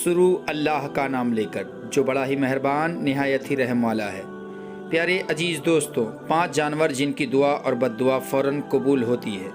شروع اللہ کا نام لے کر جو بڑا ہی مہربان نہایت ہی رحم والا ہے۔ پیارے عزیز دوستوں، 5 جانور جن کی دعا اور بد دعا فوراً قبول ہوتی ہے۔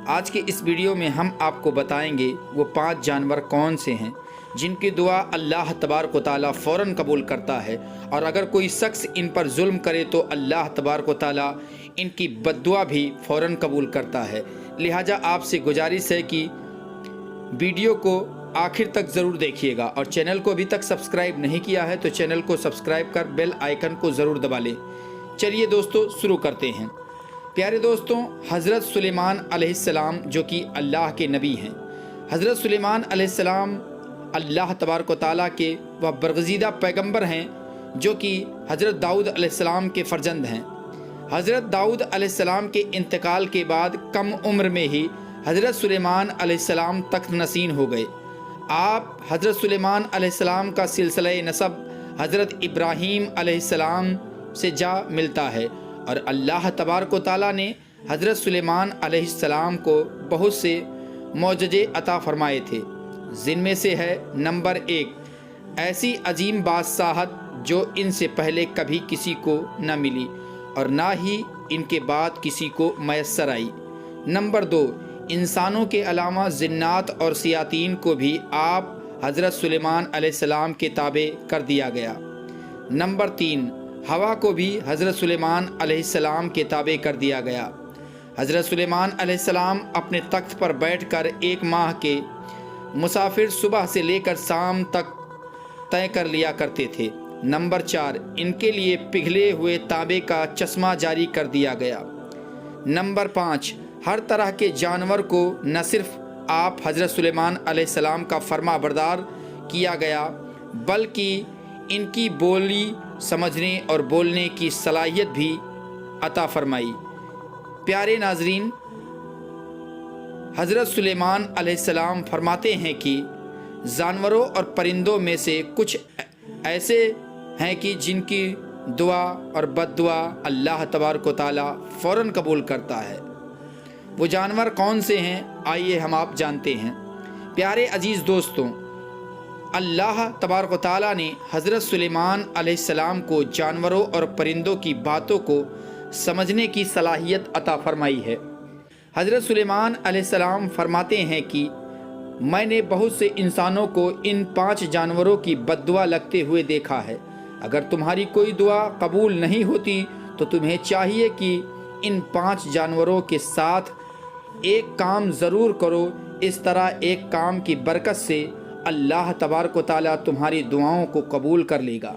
آج کے اس ویڈیو میں ہم آپ کو بتائیں گے وہ 5 جانور کون سے ہیں جن کی دعا اللہ تبارک و تعالیٰ فوراً قبول کرتا ہے، اور اگر کوئی شخص ان پر ظلم کرے تو اللہ تبارک و تعالیٰ ان کی بد دعا بھی فوراً قبول کرتا ہے۔ لہٰذا آپ سے گزارش ہے کہ ویڈیو کو آخر تک ضرور دیکھیے گا، اور چینل کو ابھی تک سبسکرائب نہیں کیا ہے تو چینل کو سبسکرائب کر بیل آئیکن کو ضرور دبا لیں۔ چلیے دوستو شروع کرتے ہیں۔ پیارے دوستوں، حضرت سلیمان علیہ السلام جو کہ اللہ کے نبی ہیں، حضرت سلیمان علیہ السلام اللہ تبارک و تعالیٰ کے وہ برگزیدہ پیغمبر ہیں جو کہ حضرت داؤد علیہ السلام کے فرزند ہیں۔ حضرت داؤد علیہ السلام کے انتقال کے بعد کم عمر میں ہی حضرت سلیمان علیہ السلام تخت نشین ہو گئے۔ آپ حضرت سلیمان علیہ السلام کا سلسلہ نسب حضرت ابراہیم علیہ السلام سے جا ملتا ہے، اور اللہ تبارک و تعالیٰ نے حضرت سلیمان علیہ السلام کو بہت سے معجزے عطا فرمائے تھے، جن میں سے ہے نمبر 1 ایسی عظیم بادشاہت جو ان سے پہلے کبھی کسی کو نہ ملی اور نہ ہی ان کے بعد کسی کو میسر آئی۔ نمبر 2 انسانوں کے علاوہ جنات اور شیاطین کو بھی آپ حضرت سلیمان علیہ السلام کے تابع کر دیا گیا۔ نمبر 3 ہوا کو بھی حضرت سلیمان علیہ السلام کے تابع کر دیا گیا۔ حضرت سلیمان علیہ السلام اپنے تخت پر بیٹھ کر 1 ماہ کے مسافر صبح سے لے کر شام تک طے کر لیا کرتے تھے۔ نمبر 4 ان کے لیے پگھلے ہوئے تانبے کا چشمہ جاری کر دیا گیا۔ نمبر 5 ہر طرح کے جانور کو نہ صرف آپ حضرت سلیمان علیہ السلام کا فرما بردار کیا گیا بلکہ ان کی بولی سمجھنے اور بولنے کی صلاحیت بھی عطا فرمائی۔ پیارے ناظرین، حضرت سلیمان علیہ السلام فرماتے ہیں کہ جانوروں اور پرندوں میں سے کچھ ایسے ہیں کہ جن کی دعا اور بد دعا اللہ تبارک و تعالیٰ فوراً قبول کرتا ہے۔ وہ جانور کون سے ہیں آئیے ہم آپ جانتے ہیں۔ پیارے عزیز دوستوں، اللہ تبارک و تعالیٰ نے حضرت سلیمان علیہ السلام کو جانوروں اور پرندوں کی باتوں کو سمجھنے کی صلاحیت عطا فرمائی ہے۔ حضرت سلیمان علیہ السلام فرماتے ہیں کہ میں نے بہت سے انسانوں کو ان 5 جانوروں کی بد دعا لگتے ہوئے دیکھا ہے۔ اگر تمہاری کوئی دعا قبول نہیں ہوتی تو تمہیں چاہیے کہ ان 5 جانوروں کے ساتھ ایک کام ضرور کرو، اس طرح ایک کام کی برکت سے اللہ تبارک و تعالیٰ تمہاری دعاؤں کو قبول کر لے گا۔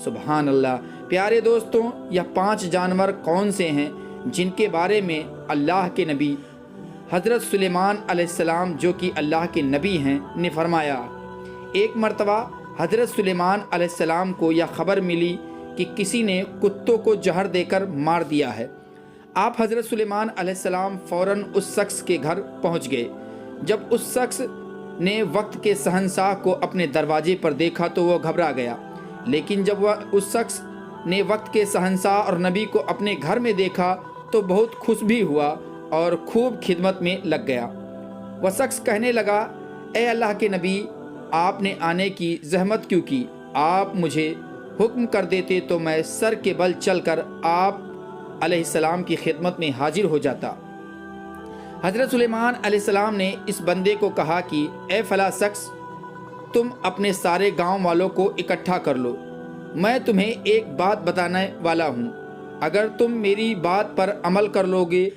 سبحان اللہ۔ پیارے دوستوں، یہ 5 جانور کون سے ہیں جن کے بارے میں اللہ کے نبی حضرت سلیمان علیہ السلام جو کہ اللہ کے نبی ہیں نے فرمایا؟ ایک مرتبہ حضرت سلیمان علیہ السلام کو یہ خبر ملی کہ کسی نے کتوں کو زہر دے کر مار دیا ہے۔ آپ حضرت سلیمان علیہ السلام فوراً اس شخص کے گھر پہنچ گئے۔ جب اس شخص نے وقت کے شہنشاہ کو اپنے دروازے پر دیکھا تو وہ گھبرا گیا، لیکن جب وہ اس شخص نے وقت کے شہنشاہ اور نبی کو اپنے گھر میں دیکھا تو بہت خوش بھی ہوا اور خوب خدمت میں لگ گیا۔ وہ شخص کہنے لگا، اے اللہ کے نبی، آپ نے آنے کی زحمت کیوں کی؟ آپ مجھے حکم کر دیتے تو میں سر کے بل چل کر آپ علیہ السلام کی خدمت میں حاضر ہو جاتا۔ حضرت سلیمان علیہ السلام نے اس بندے کو کہا کہ اے فلاں شخص، تم اپنے سارے گاؤں والوں کو اکٹھا کر لو، میں تمہیں ایک بات بتانے والا ہوں۔ اگر تم میری بات پر عمل کر لو گے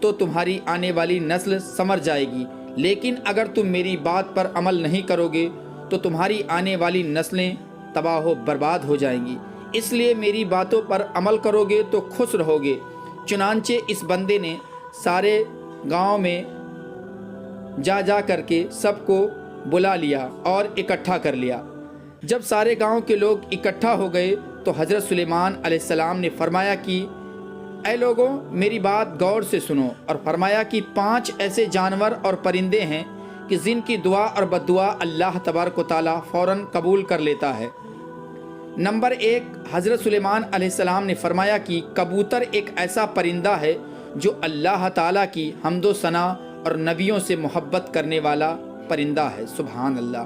تو تمہاری آنے والی نسل سنور جائے گی، لیکن اگر تم میری بات پر عمل نہیں کرو گے تو تمہاری آنے والی نسلیں تباہ و برباد ہو جائیں گی، اس لیے میری باتوں پر عمل کرو گے تو خوش رہو گے۔ چنانچہ اس بندے نے سارے گاؤں میں جا کر کے سب کو بلا لیا اور اکٹھا کر لیا۔ جب سارے گاؤں کے لوگ اکٹھا ہو گئے تو حضرت سلیمان علیہ السلام نے فرمایا کہ اے لوگوں، میری بات غور سے سنو، اور فرمایا کہ 5 ایسے جانور اور پرندے ہیں کہ جن کی دعا اور بد دعا اللہ تبارک و تعالیٰ فوراً قبول کر لیتا ہے۔ نمبر 1 حضرت سلیمان علیہ السلام نے فرمایا کہ کبوتر ایک ایسا پرندہ ہے جو اللہ تعالیٰ کی حمد و ثنا اور نبیوں سے محبت کرنے والا پرندہ ہے۔ سبحان اللہ۔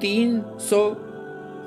300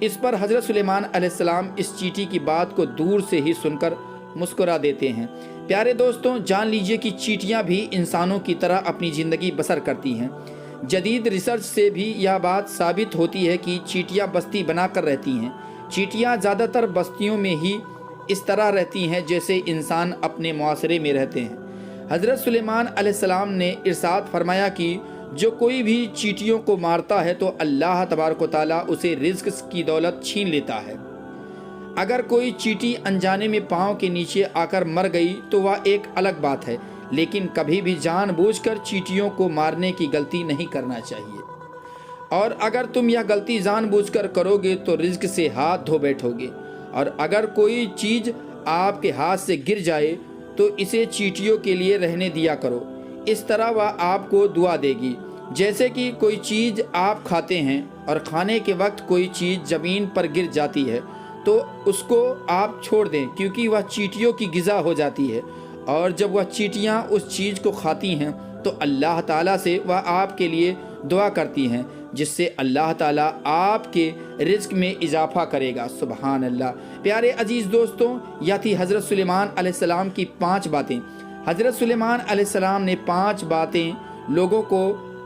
اس پر حضرت سلیمان علیہ السلام اس چیٹی کی بات کو دور سے ہی سن کر مسکرا دیتے ہیں۔ پیارے دوستوں، جان لیجئے کہ چیٹیاں بھی انسانوں کی طرح اپنی زندگی بسر کرتی ہیں۔ جدید ریسرچ سے بھی یہ بات ثابت ہوتی ہے کہ چیٹیاں بستی بنا کر رہتی ہیں۔ چیٹیاں زیادہ تر بستیوں میں ہی اس طرح رہتی ہیں جیسے انسان اپنے معاشرے میں رہتے ہیں۔ حضرت سلیمان علیہ السلام نے ارشاد فرمایا کہ جو کوئی بھی چیٹیوں کو مارتا ہے تو اللہ تبارک و تعالیٰ اسے رزق کی دولت چھین لیتا ہے۔ اگر کوئی چیٹی انجانے میں پاؤں کے نیچے آ کر مر گئی تو وہ ایک الگ بات ہے، لیکن کبھی بھی جان بوجھ کر چیٹیوں کو مارنے کی غلطی نہیں کرنا چاہیے، اور اگر تم یہ غلطی جان بوجھ کر کرو گے تو رزق سے ہاتھ دھو بیٹھو گے، اور اگر کوئی چیز آپ کے ہاتھ سے گر جائے تو اسے چیٹیوں کے لیے رہنے دیا کرو، اس طرح وہ آپ کو دعا دے گی۔ جیسے کہ کوئی چیز آپ کھاتے ہیں اور کھانے کے وقت کوئی چیز زمین پر گر جاتی ہے تو اس کو آپ چھوڑ دیں، کیونکہ وہ چیٹیوں کی غذا ہو جاتی ہے، اور جب وہ چیٹیاں اس چیز کو کھاتی ہیں تو اللہ تعالیٰ سے وہ آپ کے لیے دعا کرتی ہیں، جس سے اللہ تعالیٰ آپ کے رزق میں اضافہ کرے گا۔ سبحان اللہ۔ پیارے عزیز دوستوں، یہ تھی حضرت سلیمان علیہ السلام کی 5 باتیں۔ حضرت سلیمان علیہ السلام نے 5 باتیں لوگوں کو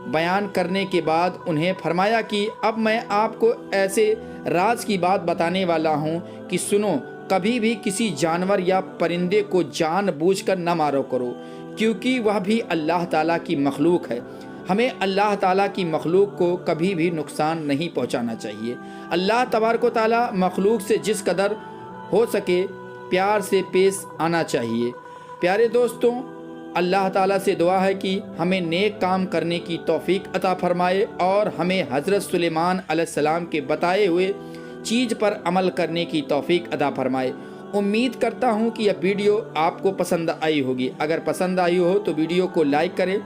بیان کرنے کے بعد انہیں فرمایا کہ اب میں آپ کو ایسے راز کی بات بتانے والا ہوں کہ سنو، کبھی بھی کسی جانور یا پرندے کو جان بوجھ کر نہ مارو کرو، کیونکہ وہ بھی اللہ تعالیٰ کی مخلوق ہے۔ ہمیں اللہ تعالیٰ کی مخلوق کو کبھی بھی نقصان نہیں پہنچانا چاہیے۔ اللہ تبارک و تعالیٰ مخلوق سے جس قدر ہو سکے پیار سے پیش آنا چاہیے۔ پیارے دوستوں، اللہ تعالیٰ سے دعا ہے کہ ہمیں نیک کام کرنے کی توفیق عطا فرمائے اور ہمیں حضرت سلیمان علیہ السلام کے بتائے ہوئے چیز پر عمل کرنے کی توفیق عطا فرمائے۔ امید کرتا ہوں کہ یہ ویڈیو آپ کو پسند آئی ہوگی۔ اگر پسند آئی ہو تو ویڈیو کو لائک کریں،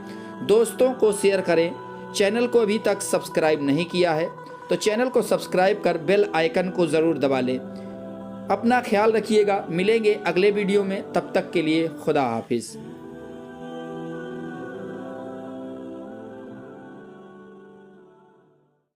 دوستوں کو شیئر کریں۔ چینل کو ابھی تک سبسکرائب نہیں کیا ہے تو چینل کو سبسکرائب کر بیل آئیکن کو ضرور دبا لیں۔ اپنا خیال رکھیے گا، ملیں گے اگلے ویڈیو میں، تب تک کے لیے خدا حافظ۔